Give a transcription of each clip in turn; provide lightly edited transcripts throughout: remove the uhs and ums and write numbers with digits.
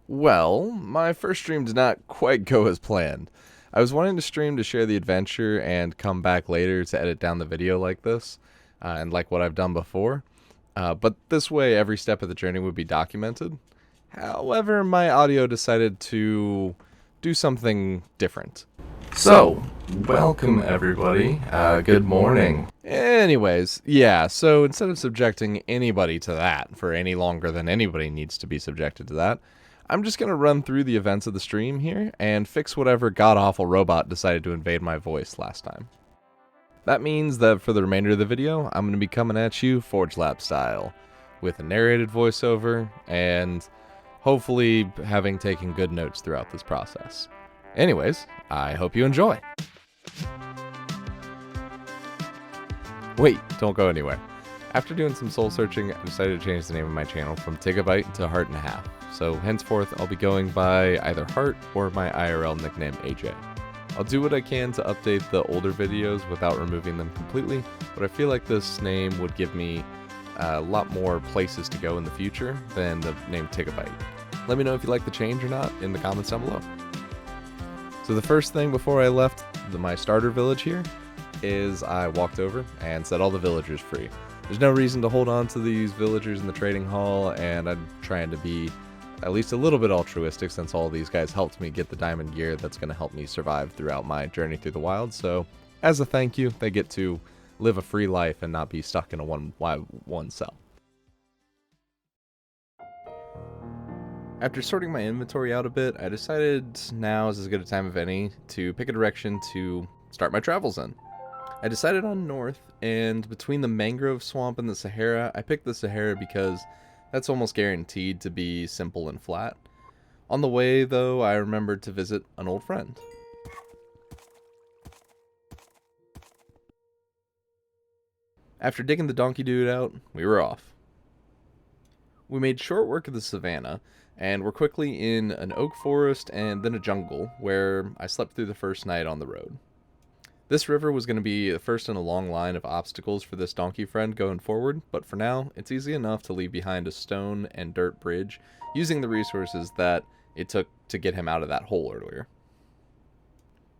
Well, my first stream did not quite go as planned. I was wanting to stream to share the adventure and come back later to edit down the video like this, and like what I've done before. But this way, every step of the journey would be documented. However, my audio decided to do something different. So, welcome everybody. Good morning. Anyways, yeah, so instead of subjecting anybody to that for any longer than anybody needs to be subjected to that, I'm just going to run through the events of the stream here and fix whatever god-awful robot decided to invade my voice last time. That means that for the remainder of the video, I'm going to be coming at you Forge Lab style, with a narrated voiceover, and hopefully having taken good notes throughout this process. Anyways, I hope you enjoy. Wait, don't go anywhere. After doing some soul searching, I decided to change the name of my channel from Tigabyte to Heart and a Half. So henceforth, I'll be going by either Heart or my IRL nickname AJ. I'll do what I can to update the older videos without removing them completely, but I feel like this name would give me a lot more places to go in the future than the name Tigabyte. Let me know if you like the change or not in the comments down below. So the first thing before I left my starter village here is I walked over and set all the villagers free. There's no reason to hold on to these villagers in the trading hall, and I'm trying to be at least a little bit altruistic since all these guys helped me get the diamond gear that's going to help me survive throughout my journey through the wild. So as a thank you, they get to live a free life and not be stuck in a one cell. After sorting my inventory out a bit, I decided now is as good a time of any to pick a direction to start my travels in. I decided on north, and between the mangrove swamp and the Sahara, I picked the Sahara because that's almost guaranteed to be simple and flat. On the way, though, I remembered to visit an old friend. After digging the donkey dude out, we were off. We made short work of the savannah, and were quickly in an oak forest and then a jungle, where I slept through the first night on the road. This river was going to be the first in a long line of obstacles for this donkey friend going forward, but for now, it's easy enough to leave behind a stone and dirt bridge, using the resources that it took to get him out of that hole earlier.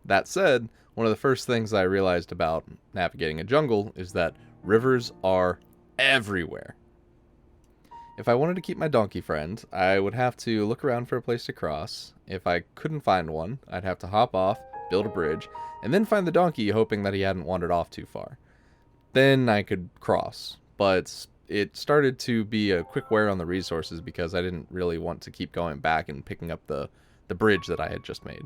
That said, one of the first things I realized about navigating a jungle is that rivers are everywhere. If I wanted to keep my donkey friend, I would have to look around for a place to cross. If I couldn't find one, I'd have to hop off, build a bridge, and then find the donkey, hoping that he hadn't wandered off too far. Then I could cross, but it started to be a quick wear on the resources because I didn't really want to keep going back and picking up the bridge that I had just made.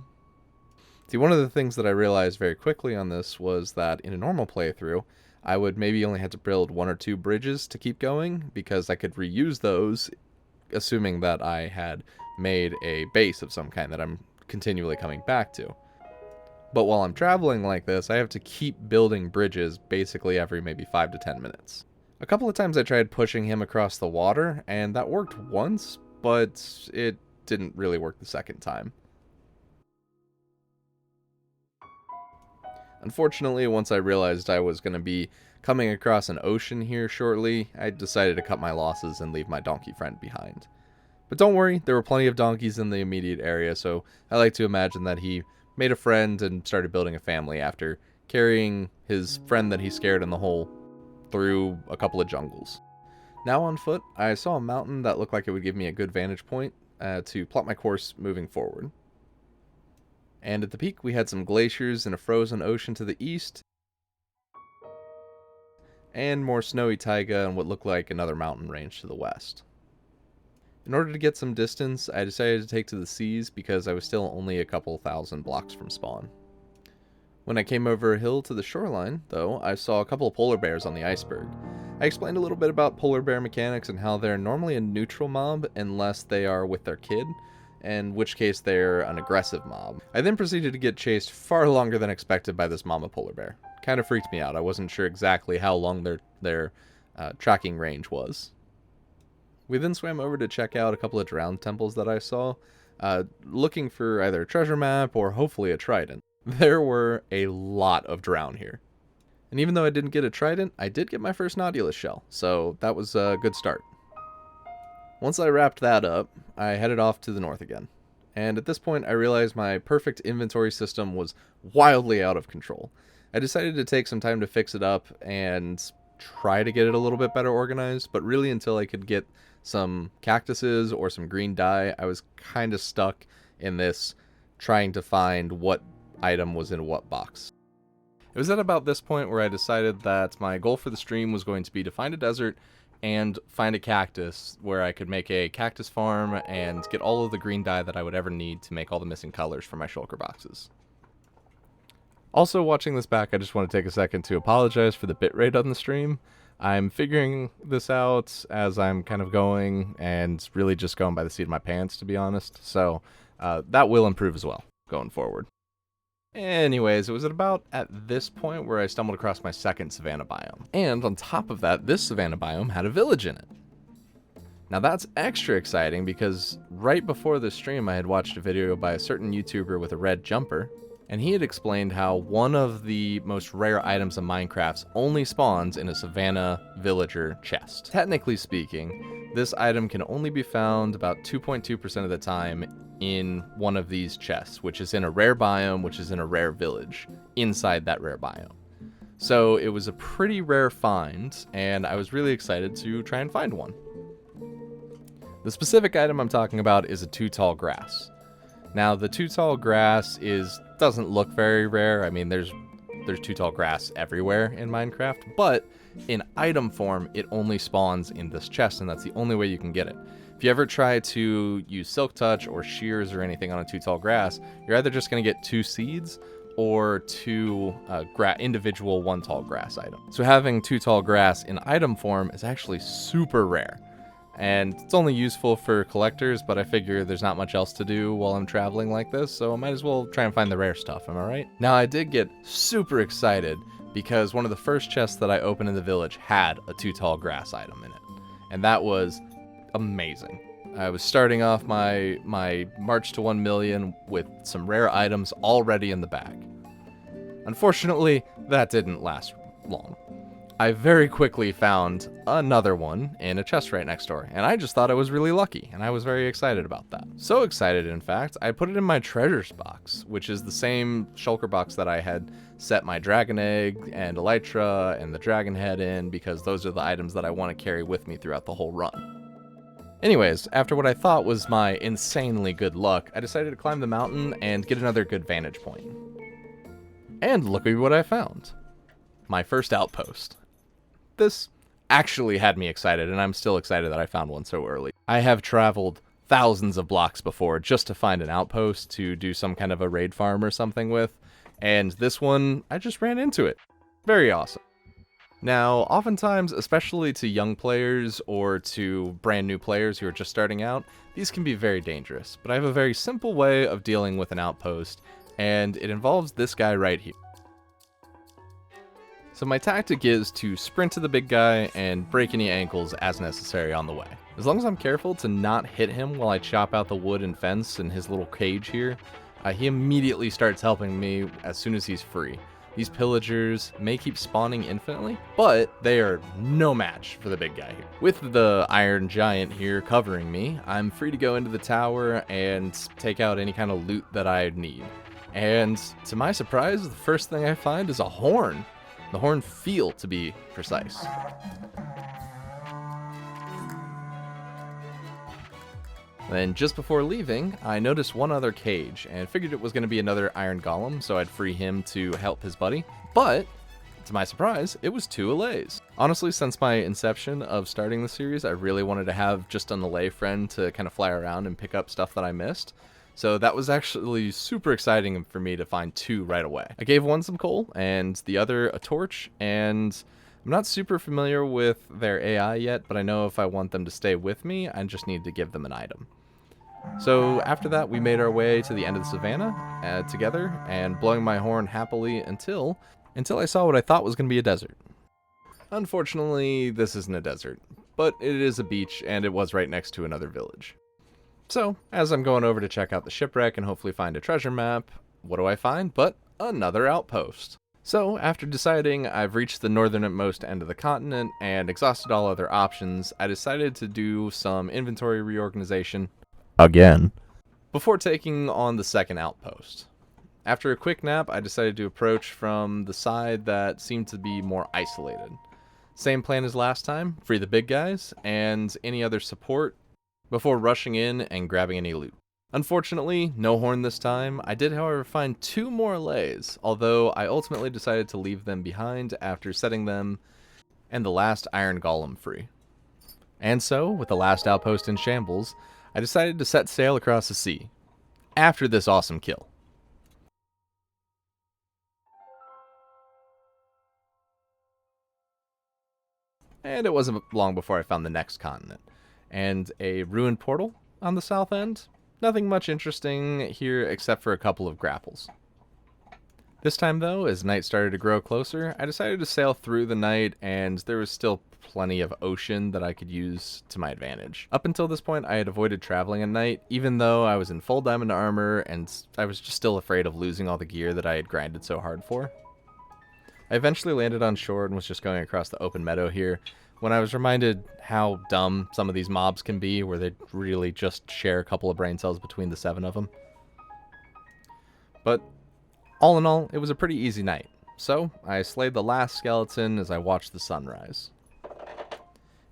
See, one of the things that I realized very quickly on this was that in a normal playthrough, I would maybe only have to build 1 or 2 bridges to keep going because I could reuse those, assuming that I had made a base of some kind that I'm continually coming back to. But while I'm traveling like this, I have to keep building bridges basically every maybe 5 to 10 minutes. A couple of times I tried pushing him across the water, and that worked once, but it didn't really work the second time. Unfortunately, once I realized I was going to be coming across an ocean here shortly, I decided to cut my losses and leave my donkey friend behind. But don't worry, there were plenty of donkeys in the immediate area, so I like to imagine that he made a friend and started building a family after carrying his friend that he scared in the hole through a couple of jungles. Now on foot, I saw a mountain that looked like it would give me a good vantage point to plot my course moving forward. And at the peak, we had some glaciers and a frozen ocean to the east, and more snowy taiga and what looked like another mountain range to the west. In order to get some distance, I decided to take to the seas because I was still only a couple thousand blocks from spawn. When I came over a hill to the shoreline, though, I saw a couple of polar bears on the iceberg. I explained a little bit about polar bear mechanics and how they're normally a neutral mob unless they are with their kid, in which case they're an aggressive mob. I then proceeded to get chased far longer than expected by this mama polar bear. Kind of freaked me out. I wasn't sure exactly how long their tracking range was. We then swam over to check out a couple of drowned temples that I saw, looking for either a treasure map or hopefully a trident. There were a lot of drown here. And even though I didn't get a trident, I did get my first Nautilus shell, so that was a good start. Once I wrapped that up, I headed off to the north again. And at this point, I realized my perfect inventory system was wildly out of control. I decided to take some time to fix it up and try to get it a little bit better organized, but really until I could get some cactuses or some green dye, I was kind of stuck in this trying to find what item was in what box. It was at about this point where I decided that my goal for the stream was going to be to find a desert and find a cactus where I could make a cactus farm and get all of the green dye that I would ever need to make all the missing colors for my shulker boxes. Also, watching this back, I just want to take a second to apologize for the bitrate on the stream. I'm figuring this out as I'm kind of going and really just going by the seat of my pants, to be honest. So that will improve as well going forward. Anyways, it was at about at this point where I stumbled across my second savanna biome. And on top of that, this savanna biome had a village in it. Now that's extra exciting because right before this stream I had watched a video by a certain YouTuber with a red jumper, and he had explained how one of the most rare items in Minecraft only spawns in a savanna villager chest. Technically speaking, this item can only be found about 2.2% of the time in one of these chests, which is in a rare biome, which is in a rare village, inside that rare biome. So it was a pretty rare find, and I was really excited to try and find one. The specific item I'm talking about is a 2 tall grass. Now, the 2 tall grass doesn't look very rare. I mean, there's 2 tall grass everywhere in Minecraft, but in item form, it only spawns in this chest, and that's the only way you can get it. If you ever try to use silk touch or shears or anything on a 2 tall grass, you're either just going to get 2 seeds or 2 individual 1 tall grass items. So having 2 tall grass in item form is actually super rare. And it's only useful for collectors, but I figure there's not much else to do while I'm traveling like this, so I might as well try and find the rare stuff, am I right? Now, I did get super excited because one of the first chests that I opened in the village had a 2 tall grass item in it. And that was amazing. I was starting off my march to 1 million with some rare items already in the bag. Unfortunately, that didn't last long. I very quickly found another one in a chest right next door, and I just thought I was really lucky, and I was very excited about that. So excited, in fact, I put it in my treasures box, which is the same shulker box that I had set my dragon egg and elytra and the dragon head in, because those are the items that I want to carry with me throughout the whole run. Anyways, after what I thought was my insanely good luck, I decided to climb the mountain and get another good vantage point. And look at what I found. My first outpost. This actually had me excited, and I'm still excited that I found one so early. I have traveled thousands of blocks before just to find an outpost to do some kind of a raid farm or something with, and this one, I just ran into it. Very awesome. Now, oftentimes, especially to young players or to brand new players who are just starting out, these can be very dangerous, but I have a very simple way of dealing with an outpost, and it involves this guy right here. So my tactic is to sprint to the big guy and break any ankles as necessary on the way. As long as I'm careful to not hit him while I chop out the wood and fence in his little cage here, he immediately starts helping me as soon as he's free. These pillagers may keep spawning infinitely, but they are no match for the big guy here. With the iron giant here covering me, I'm free to go into the tower and take out any kind of loot that I need. And to my surprise, the first thing I find is a horn. The horn feel, to be precise. Then just before leaving, I noticed one other cage and figured it was going to be another iron golem, so I'd free him to help his buddy. But to my surprise, it was 2 allays. Honestly, since my inception of starting the series, I really wanted to have just an allay friend to kind of fly around and pick up stuff that I missed. So that was actually super exciting for me to find 2 right away. I gave one some coal and the other a torch, and I'm not super familiar with their AI yet, but I know if I want them to stay with me, I just need to give them an item. So after that, we made our way to the end of the savannah together, and blowing my horn happily until I saw what I thought was going to be a desert. Unfortunately, this isn't a desert, but it is a beach, and it was right next to another village. So, as I'm going over to check out the shipwreck and hopefully find a treasure map, what do I find but another outpost? So, after deciding I've reached the northernmost end of the continent and exhausted all other options, I decided to do some inventory reorganization again before taking on the second outpost. After a quick nap, I decided to approach from the side that seemed to be more isolated. Same plan as last time, free the big guys and any other support before rushing in and grabbing any loot. Unfortunately, no horn this time. I did, however, find 2 more lays, although I ultimately decided to leave them behind after setting them and the last iron golem free. And so, with the last outpost in shambles, I decided to set sail across the sea, after this awesome kill. And it wasn't long before I found the next continent, and a ruined portal on the south end. Nothing much interesting here except for a couple of grapples. This time though, as night started to grow closer, I decided to sail through the night, and there was still plenty of ocean that I could use to my advantage. Up until this point, I had avoided traveling at night, even though I was in full diamond armor, and I was just still afraid of losing all the gear that I had grinded so hard for. I eventually landed on shore and was just going across the open meadow here, when I was reminded how dumb some of these mobs can be, where they really just share a couple of brain cells between the 7 of them. But all in all, it was a pretty easy night, so I slayed the last skeleton as I watched the sunrise.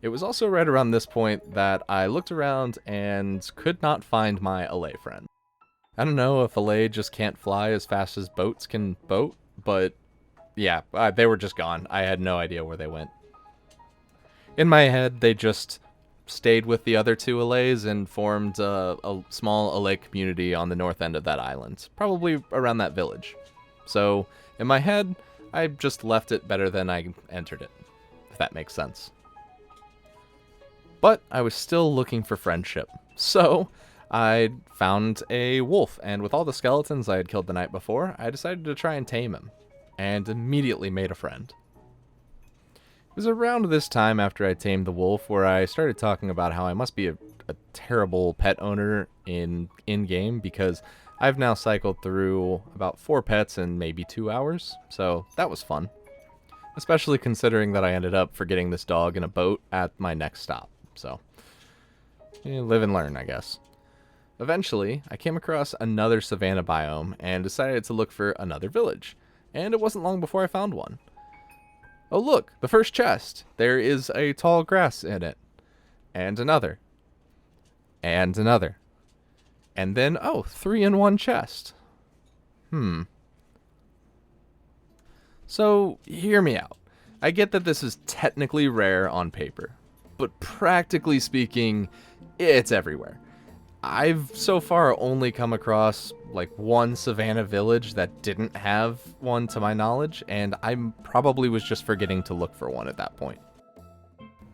It was also right around this point that I looked around and could not find my allay friend. I don't know if allay just can't fly as fast as boats can boat, but yeah, they were just gone. I had no idea where they went. In my head, they just stayed with the other 2 allays and formed a small allay community on the north end of that island, probably around that village. So, in my head, I just left it better than I entered it, if that makes sense. But I was still looking for friendship, so I found a wolf, and with all the skeletons I had killed the night before, I decided to try and tame him, and immediately made a friend. It was around this time after I tamed the wolf where I started talking about how I must be a terrible pet owner in-game because I've now cycled through about 4 pets in maybe 2 hours, so that was fun. Especially considering that I ended up forgetting this dog in a boat at my next stop, so live and learn, I guess. Eventually, I came across another savanna biome and decided to look for another village, and it wasn't long before I found one. Oh look, the first chest. There is a tall grass in it. And another. And another. And then, 3 in 1 chest. So, hear me out. I get that this is technically rare on paper, but practically speaking, it's everywhere. I've so far only come across like 1 savanna village that didn't have one to my knowledge, and I probably was just forgetting to look for one at that point.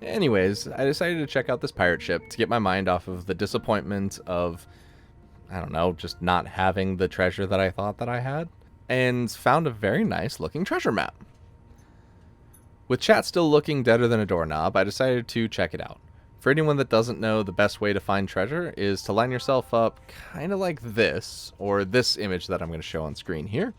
Anyways, I decided to check out this pirate ship to get my mind off of the disappointment of, I don't know, just not having the treasure that I thought that I had, and found a very nice looking treasure map. With chat still looking deader than a doorknob, I decided to check it out. For anyone that doesn't know, the best way to find treasure is to line yourself up kind of like this, or this image that I'm going to show on screen here,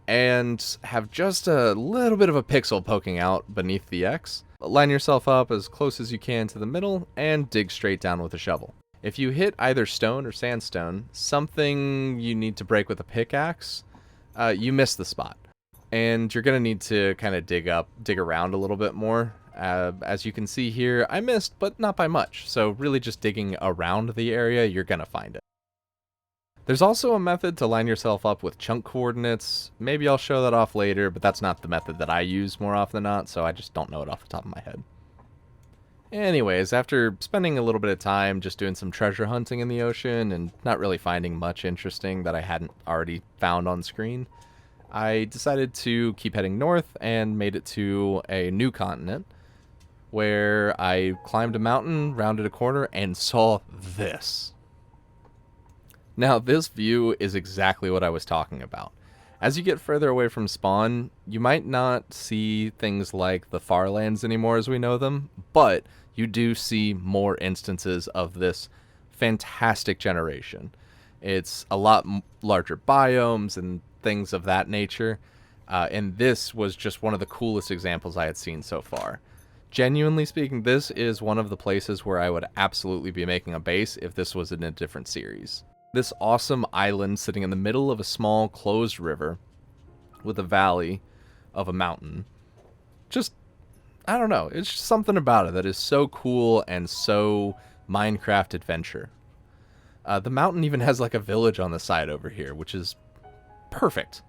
and have just a little bit of a pixel poking out beneath the X. Line yourself up as close as you can to the middle, and dig straight down with a shovel. If you hit either stone or sandstone, something you need to break with a pickaxe, you miss the spot. And you're going to need to kind of dig around a little bit more. As you can see here, I missed, but not by much, so really just digging around the area, you're gonna find it. There's also a method to line yourself up with chunk coordinates. Maybe I'll show that off later, but that's not the method that I use more often than not, so I just don't know it off the top of my head. Anyways, after spending a little bit of time just doing some treasure hunting in the ocean and not really finding much interesting that I hadn't already found on screen, I decided to keep heading north and made it to a new continent, where I climbed a mountain, rounded a corner, and saw this. Now, this view is exactly what I was talking about. As you get further away from spawn, you might not see things like the Farlands anymore as we know them, but you do see more instances of this fantastic generation. It's a lot larger biomes and things of that nature. And this was just one of the coolest examples I had seen so far. Genuinely speaking, this is one of the places where I would absolutely be making a base if this was in a different series. This awesome island sitting in the middle of a small closed river with a valley of a mountain. Just, I don't know, it's just something about it that is so cool and so Minecraft adventure. The mountain even has like a village on the side over here, which is perfect.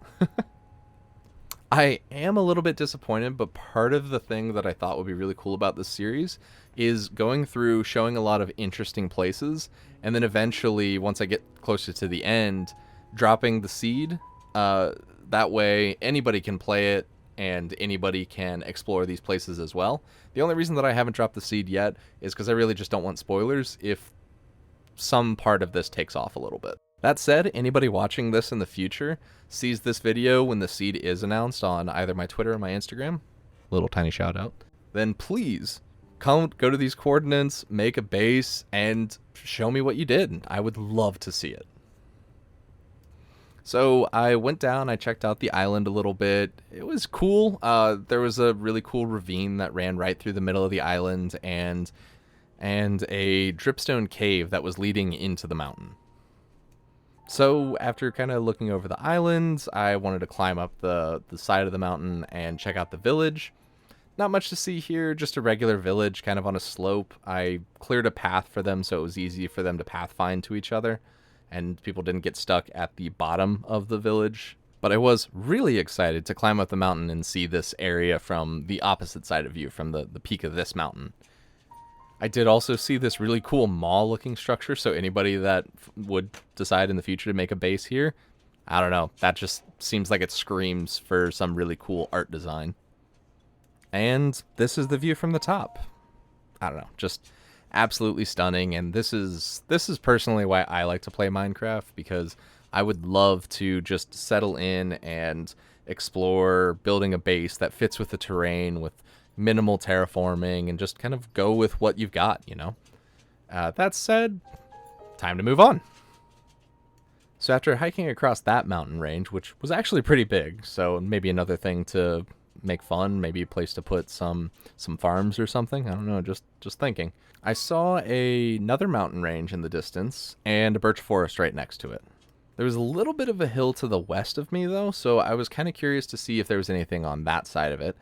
I am a little bit disappointed, but part of the thing that I thought would be really cool about this series is going through, showing a lot of interesting places, and then eventually, once I get closer to the end, dropping the seed. That way, anybody can play it, and anybody can explore these places as well. The only reason that I haven't dropped the seed yet is because I really just don't want spoilers if some part of this takes off a little bit. That said, anybody watching this in the future sees this video when the seed is announced on either my Twitter or my Instagram, little tiny shout out, then please go to these coordinates, make a base, and show me what you did. I would love to see it. So I went down, I checked out the island a little bit. It was cool. There was a really cool ravine that ran right through the middle of the island, and a dripstone cave that was leading into the mountain. So after kind of looking over the island, I wanted to climb up the side of the mountain and check out the village. Not much to see here, just a regular village kind of on a slope. I cleared a path for them so it was easy for them to pathfind to each other, and people didn't get stuck at the bottom of the village. But I was really excited to climb up the mountain and see this area from the opposite side of view, from the peak of this mountain. I did also see this really cool mall-looking structure, so anybody that would decide in the future to make a base here, I don't know, that just seems like it screams for some really cool art design. And this is the view from the top. I don't know, just absolutely stunning, and this is personally why I like to play Minecraft, because I would love to just settle in and explore building a base that fits with the terrain, with minimal terraforming, and just kind of go with what you've got, you know? That said, time to move on. So after hiking across that mountain range, which was actually pretty big, so maybe another thing to make fun, maybe a place to put some farms or something, I don't know, just thinking. I saw another mountain range in the distance, and a birch forest right next to it. There was a little bit of a hill to the west of me, though, so I was kind of curious to see if there was anything on that side of it.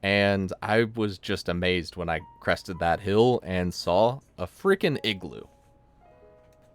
And I was just amazed when I crested that hill and saw a freaking igloo.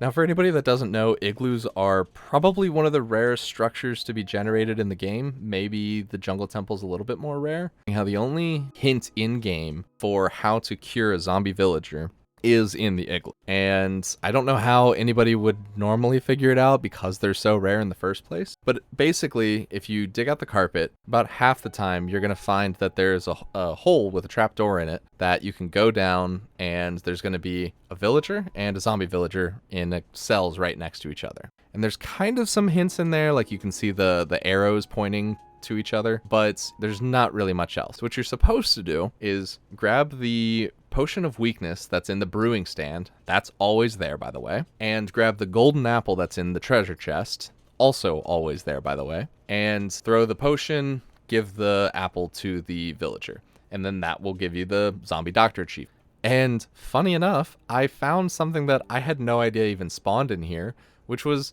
Now, for anybody that doesn't know, igloos are probably one of the rarest structures to be generated in the game. Maybe the jungle temple's a little bit more rare. How the only hint in-game for how to cure a zombie villager is in the igloo. And I don't know how anybody would normally figure it out because they're so rare in the first place. But basically, if you dig out the carpet, about half the time you're going to find that there's a hole with a trapdoor in it that you can go down, and there's going to be a villager and a zombie villager in cells right next to each other. And there's kind of some hints in there, like you can see the arrows pointing to each other, but there's not really much else. What you're supposed to do is grab the potion of weakness that's in the brewing stand, that's always there, by the way, and grab the golden apple that's in the treasure chest, also always there, by the way, and throw the potion, give the apple to the villager, and then that will give you the zombie doctor achievement. And funny enough, I found something that I had no idea even spawned in here, which was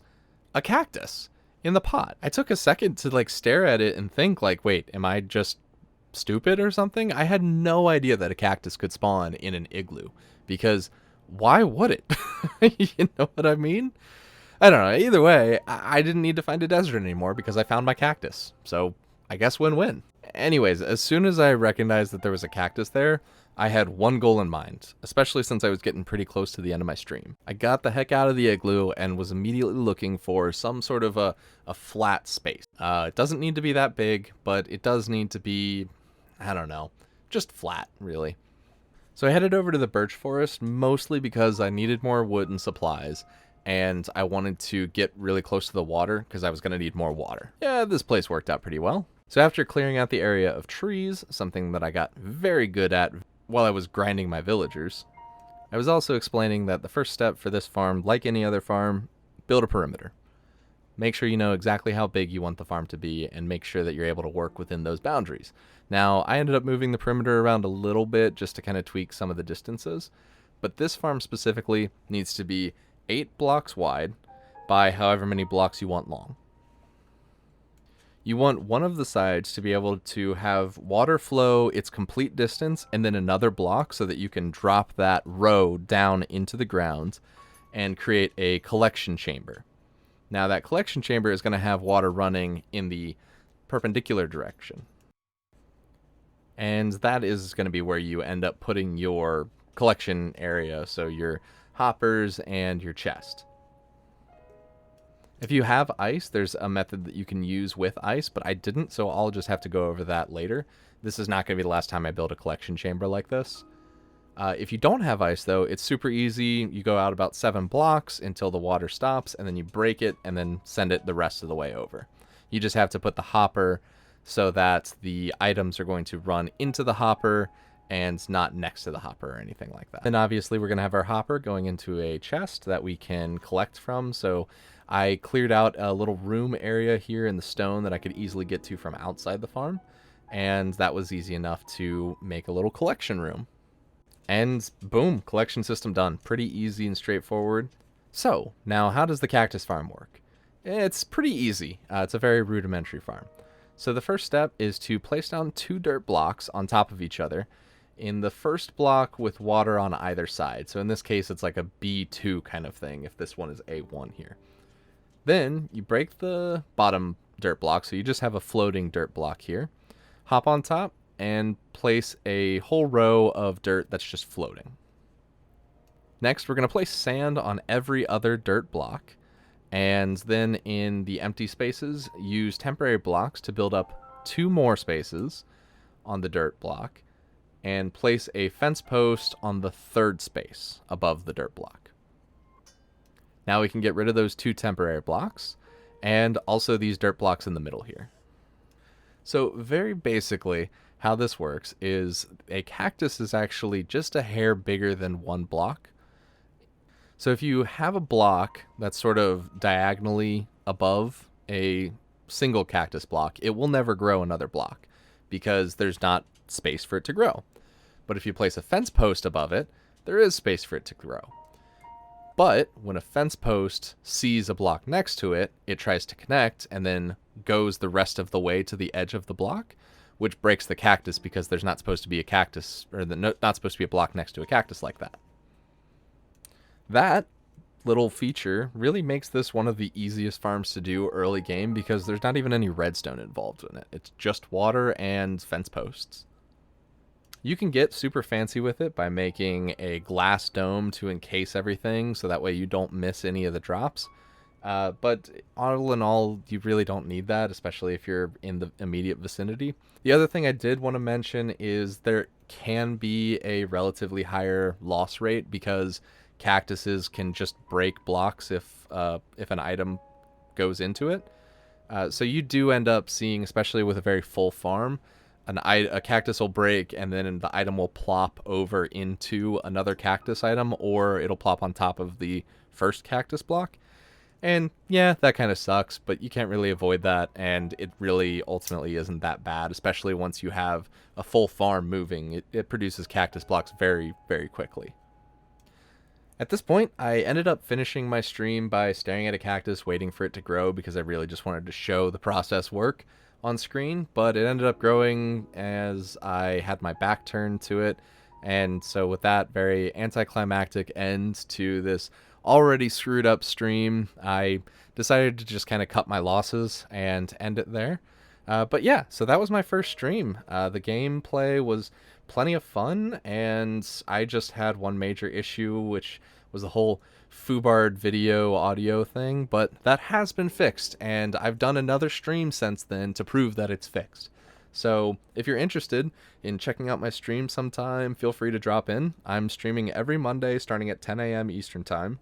a cactus in the pot. I took a second to stare at it and think wait, am I just stupid or something? I had no idea that a cactus could spawn in an igloo, because why would it? You know what I mean? I don't know. Either way, I didn't need to find a desert anymore because I found my cactus. So I guess win-win. Anyways, as soon as I recognized that there was a cactus there, I had one goal in mind, especially since I was getting pretty close to the end of my stream. I got the heck out of the igloo and was immediately looking for some sort of a flat space. It doesn't need to be that big, but it does need to be, I don't know, just flat, really. So I headed over to the birch forest, mostly because I needed more wood and supplies, and I wanted to get really close to the water because I was going to need more water. Yeah, this place worked out pretty well. So after clearing out the area of trees, something that I got very good at while I was grinding my villagers, I was also explaining that the first step for this farm, like any other farm, build a perimeter. Make sure you know exactly how big you want the farm to be and make sure that you're able to work within those boundaries. Now, I ended up moving the perimeter around a little bit just to kind of tweak some of the distances, but this farm specifically needs to be 8 blocks wide by however many blocks you want long. You want one of the sides to be able to have water flow its complete distance and then another block so that you can drop that row down into the ground and create a collection chamber. Now that collection chamber is going to have water running in the perpendicular direction. And that is going to be where you end up putting your collection area, so your hoppers and your chest. If you have ice, there's a method that you can use with ice, but I didn't, so I'll just have to go over that later. This is not going to be the last time I build a collection chamber like this. If you don't have ice, though, it's super easy. You go out about 7 blocks until the water stops, and then you break it, and then send it the rest of the way over. You just have to put the hopper so that the items are going to run into the hopper and not next to the hopper or anything like that. And obviously, we're going to have our hopper going into a chest that we can collect from, so I cleared out a little room area here in the stone that I could easily get to from outside the farm, and that was easy enough to make a little collection room. And boom, collection system done. Pretty easy and straightforward. So, now how does the cactus farm work? It's pretty easy. It's a very rudimentary farm. So the first step is to place down 2 dirt blocks on top of each other in the first block with water on either side. So in this case, it's like a B2 kind of thing if this one is A1 here. Then you break the bottom dirt block, so you just have a floating dirt block here. Hop on top and place a whole row of dirt that's just floating. Next, we're going to place sand on every other dirt block, and then in the empty spaces, use temporary blocks to build up 2 more spaces on the dirt block, and place a fence post on the 3rd space above the dirt block. Now we can get rid of those 2 temporary blocks, and also these dirt blocks in the middle here. So very basically, how this works is a cactus is actually just a hair bigger than 1 block. So if you have a block that's sort of diagonally above a single cactus block, it will never grow another block because there's not space for it to grow. But if you place a fence post above it, there is space for it to grow. But when a fence post sees a block next to it, it tries to connect and then goes the rest of the way to the edge of the block, which breaks the cactus because there's not supposed to be a cactus, or not supposed to be a block next to a cactus like that. That little feature really makes this one of the easiest farms to do early game because there's not even any redstone involved in it. It's just water and fence posts. You can get super fancy with it by making a glass dome to encase everything so that way you don't miss any of the drops. But all in all, you really don't need that, especially if you're in the immediate vicinity. The other thing I did want to mention is there can be a relatively higher loss rate because cactuses can just break blocks if an item goes into it. So you do end up seeing, especially with a very full farm, a cactus will break and then the item will plop over into another cactus item, or it'll plop on top of the first cactus block. And yeah, that kind of sucks, but you can't really avoid that, and it really ultimately isn't that bad, especially once you have a full farm moving. It produces cactus blocks very, very quickly. At this point, I ended up finishing my stream by staring at a cactus, waiting for it to grow, because I really just wanted to show the process work on screen, but it ended up growing as I had my back turned to it, and so with that very anticlimactic end to this already screwed up stream, I decided to just kind of cut my losses and end it there. But yeah, so that was my first stream. The gameplay was plenty of fun, and I just had one major issue, which was the whole Foobarred video audio thing, but that has been fixed, and I've done another stream since then to prove that it's fixed. So if you're interested in checking out my stream sometime, feel free to drop in. I'm streaming every Monday starting at 10 a.m. Eastern Time.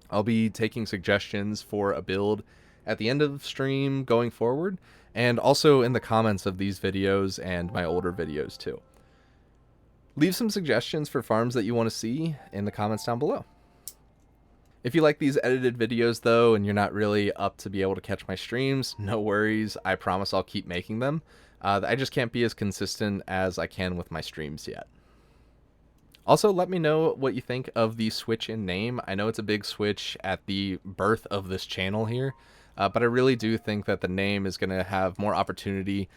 I'll be taking suggestions for a build at the end of the stream going forward, and also in the comments of these videos and my older videos too. Leave some suggestions for farms that you want to see in the comments down below. If you like these edited videos, though, and you're not really up to be able to catch my streams, no worries. I promise I'll keep making them. I just can't be as consistent as I can with my streams yet. Also, let me know what you think of the switch in name. I know it's a big switch at the birth of this channel here, but I really do think that the name is going to have more opportunity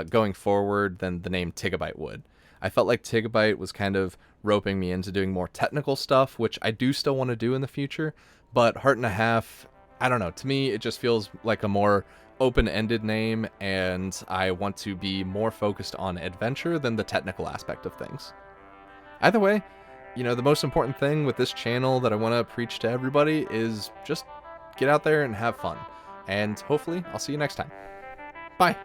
going forward than the name Tigabyte would. I felt like Tigabyte was kind of roping me into doing more technical stuff, which I do still want to do in the future, but Heart and a Half, I don't know, to me it just feels like a more open-ended name, and I want to be more focused on adventure than the technical aspect of things. Either way, you know, the most important thing with this channel that I want to preach to everybody is just get out there and have fun. And hopefully, I'll see you next time. Bye!